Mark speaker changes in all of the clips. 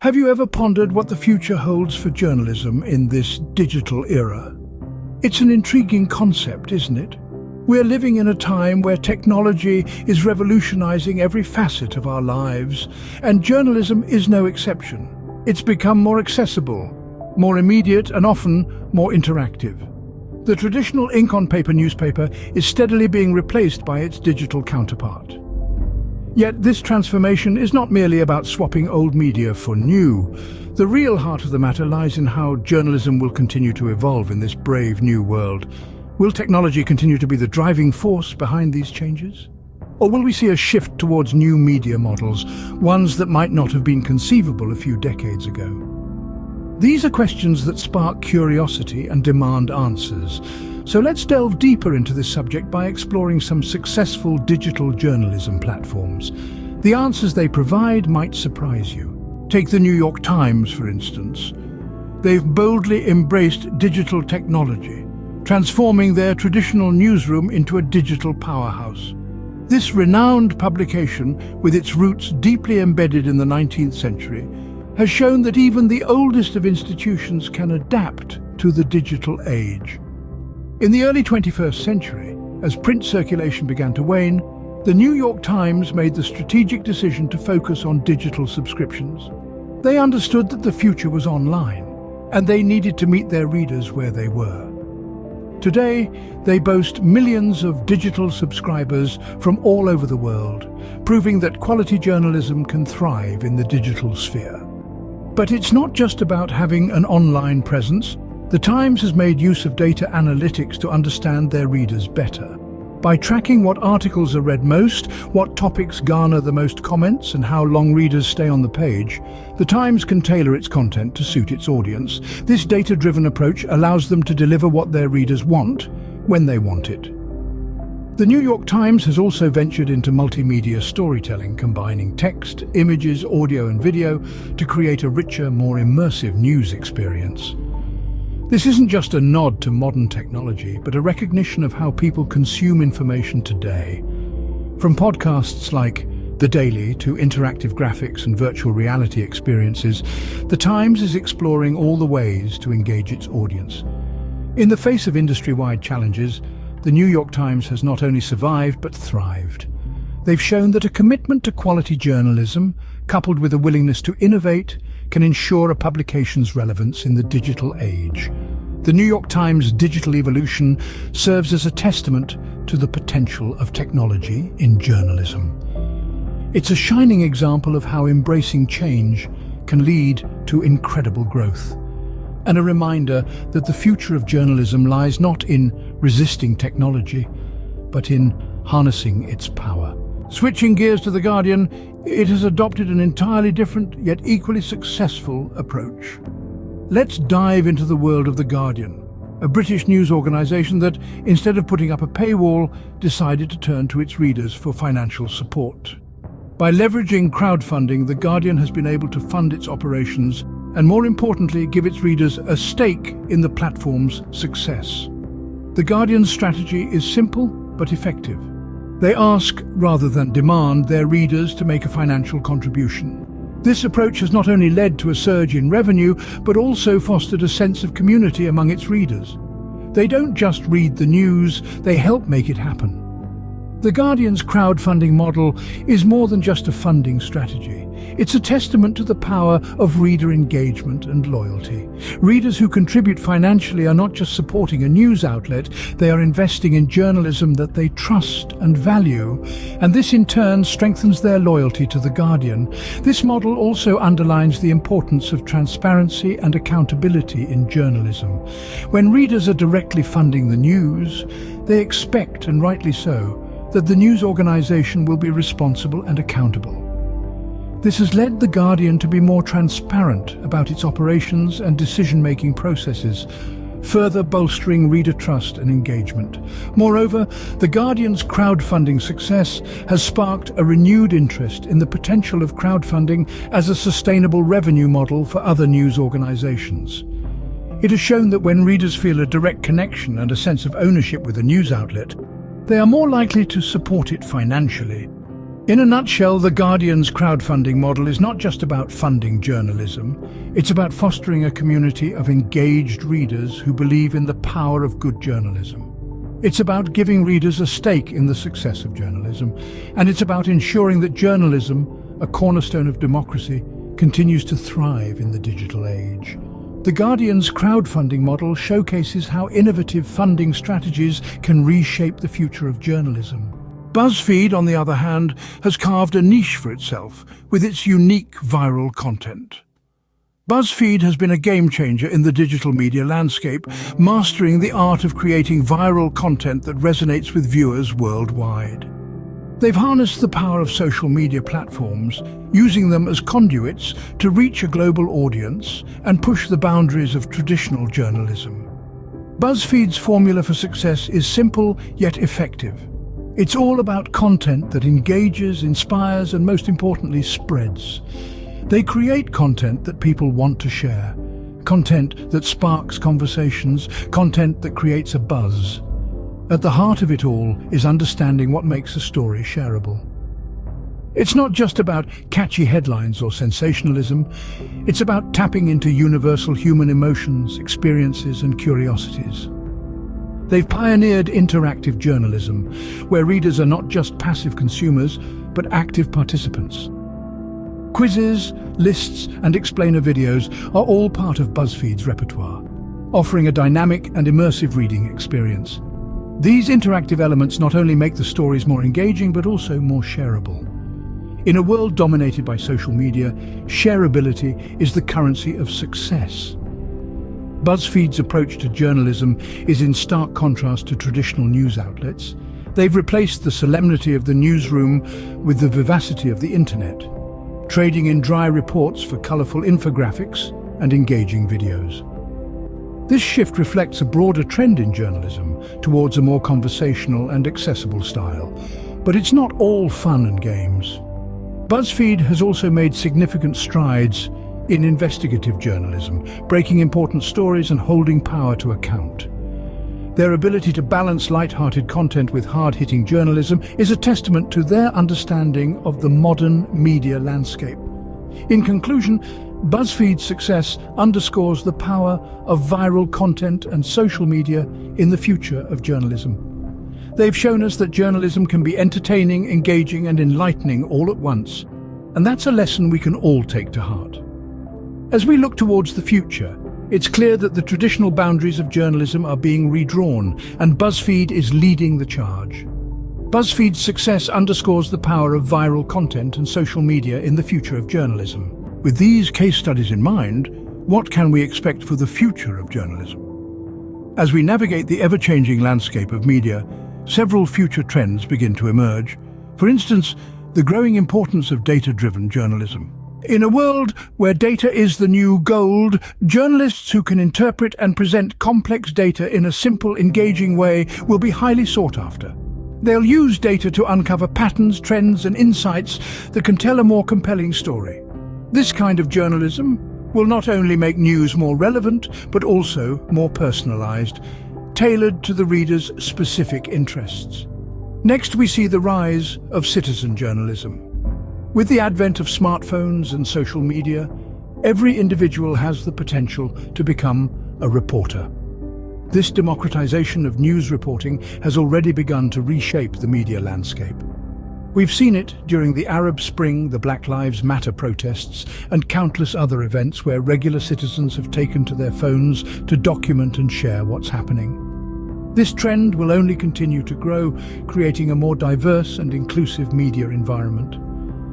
Speaker 1: Have you ever pondered what the future holds for journalism in this digital era? It's an intriguing concept, isn't it? We're living in a time where technology is revolutionizing every facet of our lives, and journalism is no exception. It's become more accessible, more immediate, and often more interactive. The traditional ink-on-paper newspaper is steadily being replaced by its digital counterpart. Yet this transformation is not merely about swapping old media for new. The real heart of the matter lies in how journalism will continue to evolve in this brave new world. Will technology continue to be the driving force behind these changes? Or will we see a shift towards new media models, ones that might not have been conceivable a few decades ago? These are questions that spark curiosity and demand answers. So let's delve deeper into this subject by exploring some successful digital journalism platforms. The answers they provide might surprise you. Take the New York Times, for instance. They've boldly embraced digital technology, transforming their traditional newsroom into a digital powerhouse. This renowned publication, with its roots deeply embedded in the 19th century, has shown that even the oldest of institutions can adapt to the digital age. In the early 21st century, as print circulation began to wane, the New York Times made the strategic decision to focus on digital subscriptions. They understood that the future was online, and they needed to meet their readers where they were. Today, they boast millions of digital subscribers from all over the world, proving that quality journalism can thrive in the digital sphere. But it's not just about having an online presence. The Times has made use of data analytics to understand their readers better. By tracking what articles are read most, what topics garner the most comments, and how long readers stay on the page, the Times can tailor its content to suit its audience. This data-driven approach allows them to deliver what their readers want, when they want it. The New York Times has also ventured into multimedia storytelling, combining text, images, audio, and video to create a richer, more immersive news experience. This isn't just a nod to modern technology, but a recognition of how people consume information today. From podcasts like The Daily to interactive graphics and virtual reality experiences, The Times is exploring all the ways to engage its audience. In the face of industry-wide challenges, the New York Times has not only survived but thrived. They've shown that a commitment to quality journalism, coupled with a willingness to innovate, can ensure a publication's relevance in the digital age. The New York Times' digital evolution serves as a testament to the potential of technology in journalism. It's a shining example of how embracing change can lead to incredible growth, and a reminder that the future of journalism lies not in resisting technology, but in harnessing its power. Switching gears to The Guardian, it has adopted an entirely different yet equally successful approach. Let's dive into the world of The Guardian, a British news organisation that, instead of putting up a paywall, decided to turn to its readers for financial support. By leveraging crowdfunding, The Guardian has been able to fund its operations and, more importantly, give its readers a stake in the platform's success. The Guardian's strategy is simple but effective. They ask, rather than demand, their readers to make a financial contribution. This approach has not only led to a surge in revenue, but also fostered a sense of community among its readers. They don't just read the news, they help make it happen. The Guardian's crowdfunding model is more than just a funding strategy. It's a testament to the power of reader engagement and loyalty. Readers who contribute financially are not just supporting a news outlet, they are investing in journalism that they trust and value, and this in turn strengthens their loyalty to The Guardian. This model also underlines the importance of transparency and accountability in journalism. When readers are directly funding the news, they expect, and rightly so, that the news organisation will be responsible and accountable. This has led The Guardian to be more transparent about its operations and decision-making processes, further bolstering reader trust and engagement. Moreover, The Guardian's crowdfunding success has sparked a renewed interest in the potential of crowdfunding as a sustainable revenue model for other news organisations. It has shown that when readers feel a direct connection and a sense of ownership with a news outlet, they are more likely to support it financially. In a nutshell, The Guardian's crowdfunding model is not just about funding journalism, it's about fostering a community of engaged readers who believe in the power of good journalism. It's about giving readers a stake in the success of journalism, and it's about ensuring that journalism, a cornerstone of democracy, continues to thrive in the digital age. The Guardian's crowdfunding model showcases how innovative funding strategies can reshape the future of journalism. BuzzFeed, on the other hand, has carved a niche for itself with its unique viral content. BuzzFeed has been a game-changer in the digital media landscape, mastering the art of creating viral content that resonates with viewers worldwide. They've harnessed the power of social media platforms, using them as conduits to reach a global audience and push the boundaries of traditional journalism. BuzzFeed's formula for success is simple yet effective. It's all about content that engages, inspires, and most importantly, spreads. They create content that people want to share, content that sparks conversations, content that creates a buzz. At the heart of it all is understanding what makes a story shareable. It's not just about catchy headlines or sensationalism, it's about tapping into universal human emotions, experiences, and curiosities. They've pioneered interactive journalism, where readers are not just passive consumers, but active participants. Quizzes, lists, and explainer videos are all part of BuzzFeed's repertoire, offering a dynamic and immersive reading experience. These interactive elements not only make the stories more engaging, but also more shareable. In a world dominated by social media, shareability is the currency of success. BuzzFeed's approach to journalism is in stark contrast to traditional news outlets. They've replaced the solemnity of the newsroom with the vivacity of the internet, trading in dry reports for colorful infographics and engaging videos. This shift reflects a broader trend in journalism towards a more conversational and accessible style. But it's not all fun and games. BuzzFeed has also made significant strides in investigative journalism, breaking important stories and holding power to account. Their ability to balance light-hearted content with hard-hitting journalism is a testament to their understanding of the modern media landscape. In conclusion, BuzzFeed's success underscores the power of viral content and social media in the future of journalism. They've shown us that journalism can be entertaining, engaging, and enlightening all at once, and that's a lesson we can all take to heart. As we look towards the future, it's clear that the traditional boundaries of journalism are being redrawn, and BuzzFeed is leading the charge. BuzzFeed's success underscores the power of viral content and social media in the future of journalism. With these case studies in mind, what can we expect for the future of journalism? As we navigate the ever-changing landscape of media, several future trends begin to emerge. For instance, the growing importance of data-driven journalism. In a world where data is the new gold, journalists who can interpret and present complex data in a simple, engaging way will be highly sought after. They'll use data to uncover patterns, trends, and insights that can tell a more compelling story. This kind of journalism will not only make news more relevant, but also more personalized, tailored to the reader's specific interests. Next, we see the rise of citizen journalism. With the advent of smartphones and social media, every individual has the potential to become a reporter. This democratization of news reporting has already begun to reshape the media landscape. We've seen it during the Arab Spring, the Black Lives Matter protests, and countless other events where regular citizens have taken to their phones to document and share what's happening. This trend will only continue to grow, creating a more diverse and inclusive media environment.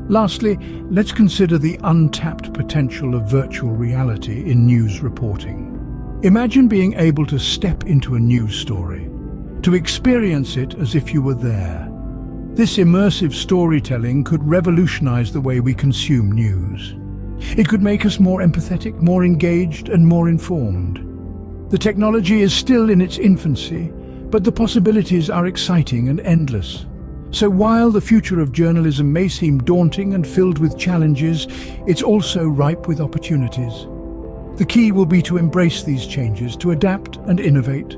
Speaker 1: Lastly, let's consider the untapped potential of virtual reality in news reporting. Imagine being able to step into a news story, to experience it as if you were there. This immersive storytelling could revolutionize the way we consume news. It could make us more empathetic, more engaged, and more informed. The technology is still in its infancy, but the possibilities are exciting and endless. So while the future of journalism may seem daunting and filled with challenges, it's also ripe with opportunities. The key will be to embrace these changes, to adapt and innovate.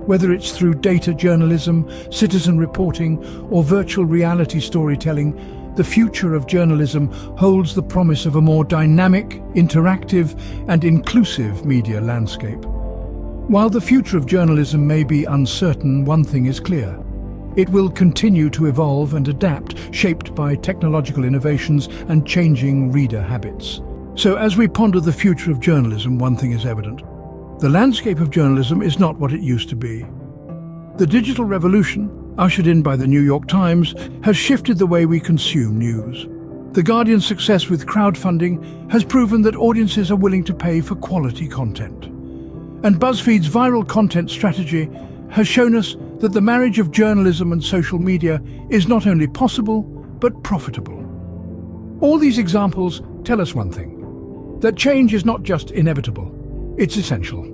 Speaker 1: Whether it's through data journalism, citizen reporting, or virtual reality storytelling, the future of journalism holds the promise of a more dynamic, interactive, and inclusive media landscape. While the future of journalism may be uncertain, one thing is clear. It will continue to evolve and adapt, shaped by technological innovations and changing reader habits. So as we ponder the future of journalism, one thing is evident. The landscape of journalism is not what it used to be. The digital revolution, ushered in by the New York Times, has shifted the way we consume news. The Guardian's success with crowdfunding has proven that audiences are willing to pay for quality content. And BuzzFeed's viral content strategy has shown us that the marriage of journalism and social media is not only possible, but profitable. All these examples tell us one thing: that change is not just inevitable, it's essential.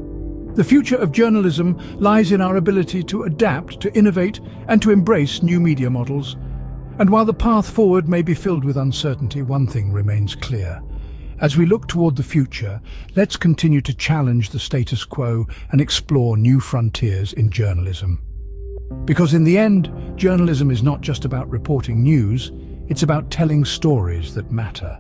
Speaker 1: The future of journalism lies in our ability to adapt, to innovate, and to embrace new media models. And while the path forward may be filled with uncertainty, one thing remains clear. As we look toward the future, let's continue to challenge the status quo and explore new frontiers in journalism. Because in the end, journalism is not just about reporting news, it's about telling stories that matter.